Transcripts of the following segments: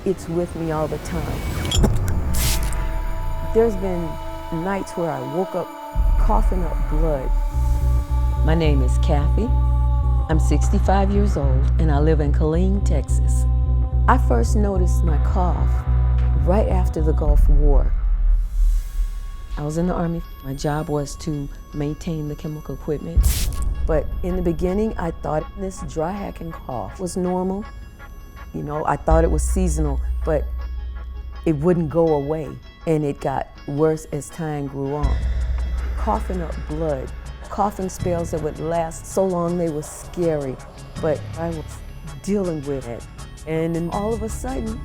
It's with me all the time. There's been nights where I woke up coughing up blood. My name is Cathy. I'm 65 years old and I live in Killeen, Texas. I first noticed my cough right after the Gulf War. I was in the Army. My job was to maintain the chemical equipment. But in the beginning, I thought this dry hacking cough was normal. You know, I thought it was seasonal, but it wouldn't go away. And it got worse as time grew on. Coughing up blood, coughing spells that would last so long they were scary, but I was dealing with it. And then all of a sudden,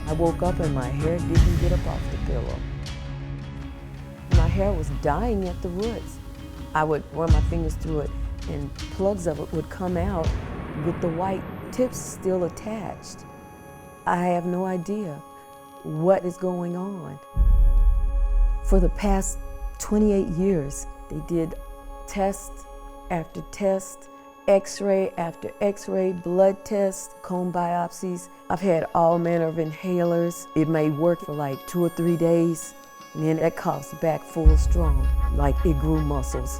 I woke up and my hair didn't get up off the pillow. My hair was dying at the roots. I would run my fingers through it and plugs of it would come out with the white tips still attached. I have no idea what is going on. For the past 28 years, they did test after test, x-ray after x-ray, blood tests, comb biopsies. I've had all manner of inhalers. It may work for like 2 or 3 days, and then that cough's back full strong, like it grew muscles.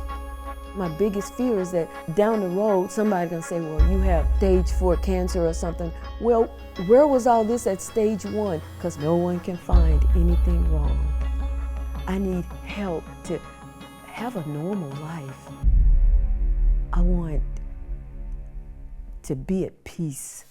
My biggest fear is that down the road, somebody's gonna say, well, you have stage 4 cancer or something. Well, where was all this at stage 1? Because no one can find anything wrong. I need help to have a normal life. I want to be at peace.